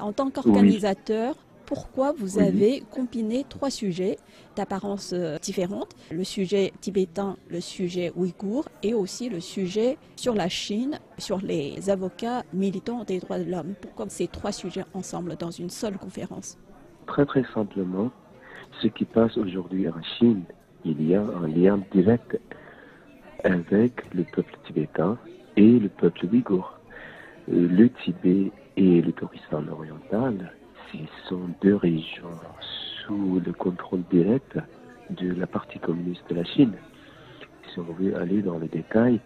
En tant Oui, qu'organisateur, pourquoi vous oui. avez combiné trois sujets d'apparence différente, le sujet tibétain, le sujet ouïghour et aussi le sujet sur la Chine, sur les avocats militants des droits de l'homme? Pourquoi ces trois sujets ensemble dans une seule conférence? Très très simplement, ce qui passe aujourd'hui en Chine, il y a un lien direct avec le peuple tibétain et le peuple ouïghour. Le Tibet et le Turkestan oriental, ce sont deux régions sous le contrôle direct de la partie communiste de la Chine. Si on veut aller dans les détails,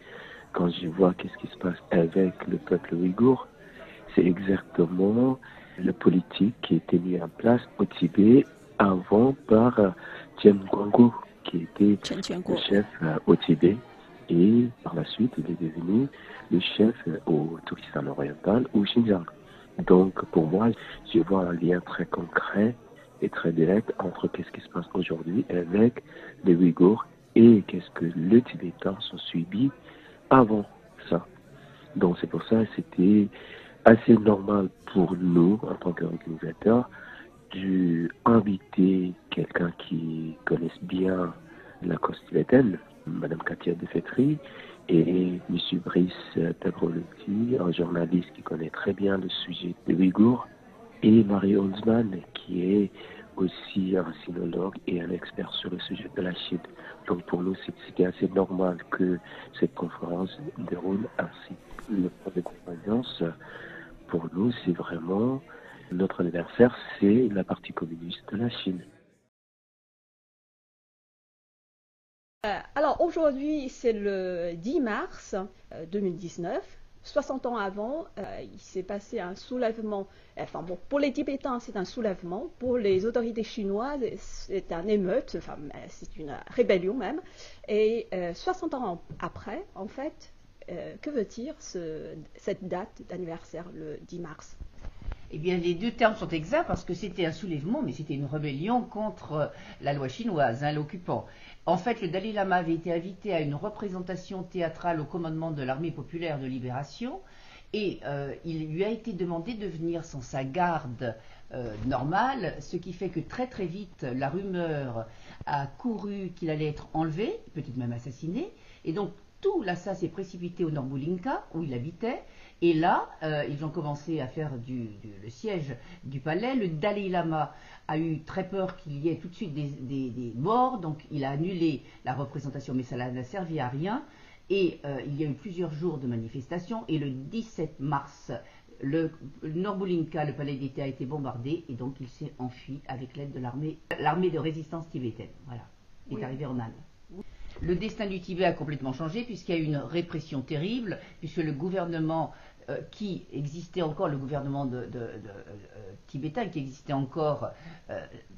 quand je vois qu'est-ce qui se passe avec le peuple ouïghour, c'est exactement la politique qui a été mise en place au Tibet avant par Tien Guanggu, qui était Chen le Qianguo, oui. chef au Tibet, et par la suite, il est devenu le chef au Turkestan oriental, au Xinjiang. Donc, pour moi, je vois un lien très concret et très direct entre qu'est-ce qui se passe aujourd'hui avec les Ouïghours et qu'est-ce que les Tibétains sont subis avant ça. Donc, c'est pour ça que c'était assez normal pour nous, en tant qu'organisateurs, d'inviter quelqu'un qui connaisse bien la cause tibétaine, Madame Katia Defetri, et M. Brice Tagroloti, un journaliste qui connaît très bien le sujet des Ouïghours, et Marie Holzman, qui est aussi un sinologue et un expert sur le sujet de la Chine. Donc pour nous, c'était assez normal que cette conférence déroule ainsi. Le point de convergence, pour nous, c'est vraiment notre adversaire, c'est la partie communiste de la Chine. Alors aujourd'hui, c'est le 10 mars 2019. 60 ans avant, il s'est passé un soulèvement. Enfin bon, pour les Tibétains, c'est un soulèvement. Pour les autorités chinoises, c'est un émeute. Enfin, c'est une rébellion même. Et 60 ans après, en fait, que veut dire cette date d'anniversaire, le 10 mars? Eh bien, les deux termes sont exacts parce que c'était un soulèvement, mais c'était une rébellion contre la loi chinoise, hein, l'occupant. En fait, le Dalai Lama avait été invité à une représentation théâtrale au commandement de l'armée populaire de libération et il lui a été demandé de venir sans sa garde normale, ce qui fait que très très vite, la rumeur a couru qu'il allait être enlevé, peut-être même assassiné, et donc tout Lhasa s'est précipité au Nordbulinka, où il habitait, et là, ils ont commencé à faire le siège du palais. Le Dalai Lama a eu très peur qu'il y ait tout de suite des morts, donc il a annulé la représentation, mais ça n'a servi à rien. Et il y a eu plusieurs jours de manifestations, et le 17 mars, le Nordbulinka, le palais d'État, a été bombardé, et donc il s'est enfui avec l'aide de l'armée de résistance tibétaine. Voilà, il est Oui. arrivé en Inde. Le destin du Tibet a complètement changé puisqu'il y a eu une répression terrible, puisque le gouvernement qui existait encore, le gouvernement tibétain qui existait encore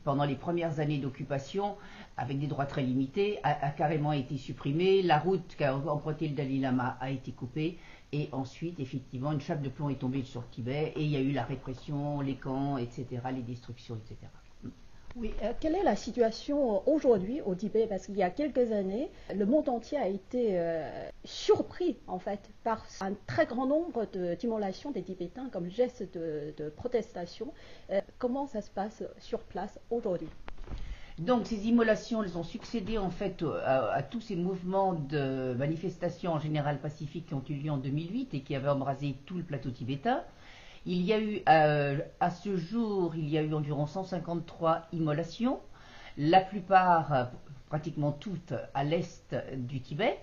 pendant les premières années d'occupation, avec des droits très limités, a carrément été supprimé. La route qu'a empruntée le Dalai Lama a été coupée. Et ensuite, effectivement, une chape de plomb est tombée sur le Tibet et il y a eu la répression, les camps, etc., les destructions, etc. Oui, quelle est la situation aujourd'hui au Tibet? Parce qu'il y a quelques années, le monde entier a été surpris en fait par un très grand nombre d'immolations des Tibétains comme geste de protestation. Comment ça se passe sur place aujourd'hui? Donc ces immolations, elles ont succédé en fait à tous ces mouvements de manifestations en général pacifiques qui ont eu lieu en 2008 et qui avaient embrasé tout le plateau tibétain. Il y a eu, à ce jour, il y a eu environ 153 immolations, la plupart, pratiquement toutes, à l'est du Tibet.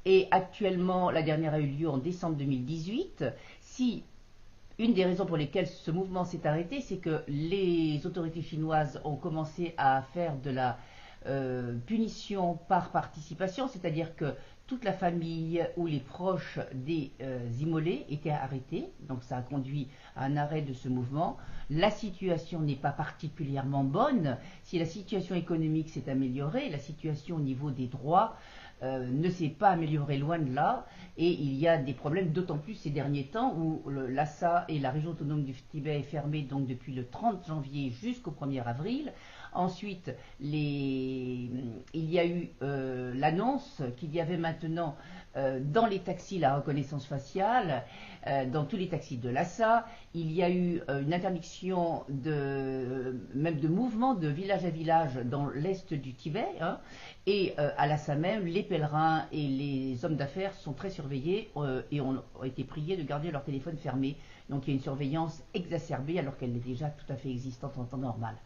Et actuellement, la dernière a eu lieu en décembre 2018. Si une des raisons pour lesquelles ce mouvement s'est arrêté, c'est que les autorités chinoises ont commencé à faire de la punition par participation, c'est-à-dire que toute la famille ou les proches des immolés étaient arrêtés, donc ça a conduit à un arrêt de ce mouvement. La situation n'est pas particulièrement bonne. Si la situation économique s'est améliorée, la situation au niveau des droits ne s'est pas améliorée, loin de là, et il y a des problèmes d'autant plus ces derniers temps où Lhasa et la région autonome du Tibet est fermée donc depuis le 30 janvier jusqu'au 1er avril. Ensuite, il y a eu l'annonce qu'il y avait maintenant dans les taxis la reconnaissance faciale, dans tous les taxis de Lhasa. Il y a eu une interdiction même de mouvement de village à village dans l'est du Tibet. Hein, et à Lhasa même, les pèlerins et les hommes d'affaires sont très surveillés et ont été priés de garder leur téléphone fermé. Donc il y a une surveillance exacerbée alors qu'elle est déjà tout à fait existante en temps normal.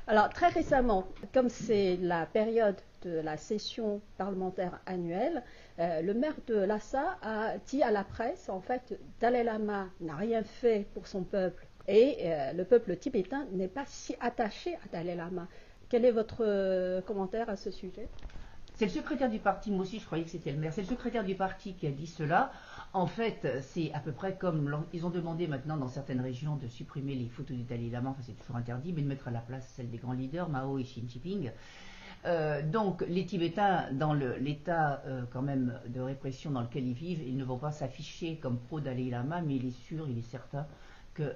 Alors très récemment, comme c'est la période de la session parlementaire annuelle, le maire de Lhasa a dit à la presse, en fait, Dalai Lama n'a rien fait pour son peuple et le peuple tibétain n'est pas si attaché à Dalai Lama. Quel est votre commentaire à ce sujet ? C'est le secrétaire du parti, moi aussi je croyais que c'était le maire, c'est le secrétaire du parti qui a dit cela. En fait, c'est à peu près comme ils ont demandé maintenant dans certaines régions de supprimer les photos du Dalai Lama, enfin c'est toujours interdit, mais de mettre à la place celle des grands leaders, Mao et Xi Jinping. Donc les Tibétains, dans l'état quand même de répression dans lequel ils vivent, ils ne vont pas s'afficher comme pro-Dalai Lama, mais il est sûr, il est certain que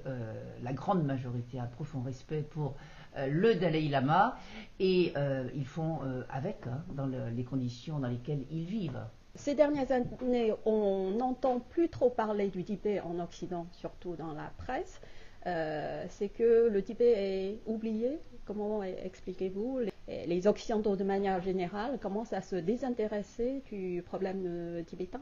la grande majorité a un profond respect pour le Dalai Lama et ils font avec dans les conditions dans lesquelles ils vivent. Ces dernières années, on n'entend plus trop parler du Tibet en Occident, surtout dans la presse. C'est que le Tibet est oublié. Comment expliquez-vous ? Les Occidentaux, de manière générale, commencent à se désintéresser du problème tibétain ?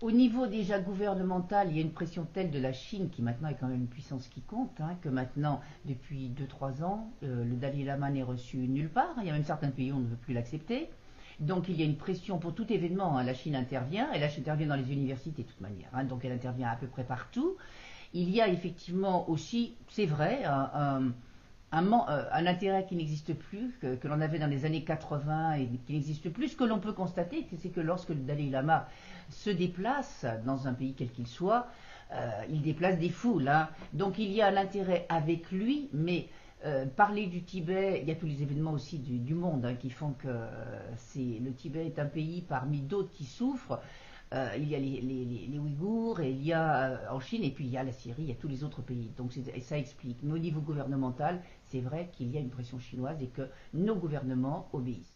Au niveau déjà gouvernemental, il y a une pression telle de la Chine, qui maintenant est quand même une puissance qui compte, hein, que maintenant, depuis 2-3 ans, le Dalai Lama n'est reçu nulle part. Il y a même certains pays où on ne veut plus l'accepter. Donc il y a une pression pour tout événement. Hein. La Chine intervient, et la Chine intervient dans les universités de toute manière. Hein, donc elle intervient à peu près partout. Il y a effectivement aussi, c'est vrai, un intérêt qui n'existe plus, que l'on avait dans les années 80 et qui n'existe plus. Ce que l'on peut constater, c'est que lorsque le Dalai Lama se déplace dans un pays quel qu'il soit, il déplace des foules. Hein. Donc il y a un intérêt avec lui, mais parler du Tibet, il y a tous les événements aussi du monde hein, qui font que le Tibet est un pays parmi d'autres qui souffrent. Il y a les Ouïghours, et il y a en Chine, et puis il y a la Syrie, il y a tous les autres pays. Donc ça explique. Mais au niveau gouvernemental, c'est vrai qu'il y a une pression chinoise et que nos gouvernements obéissent.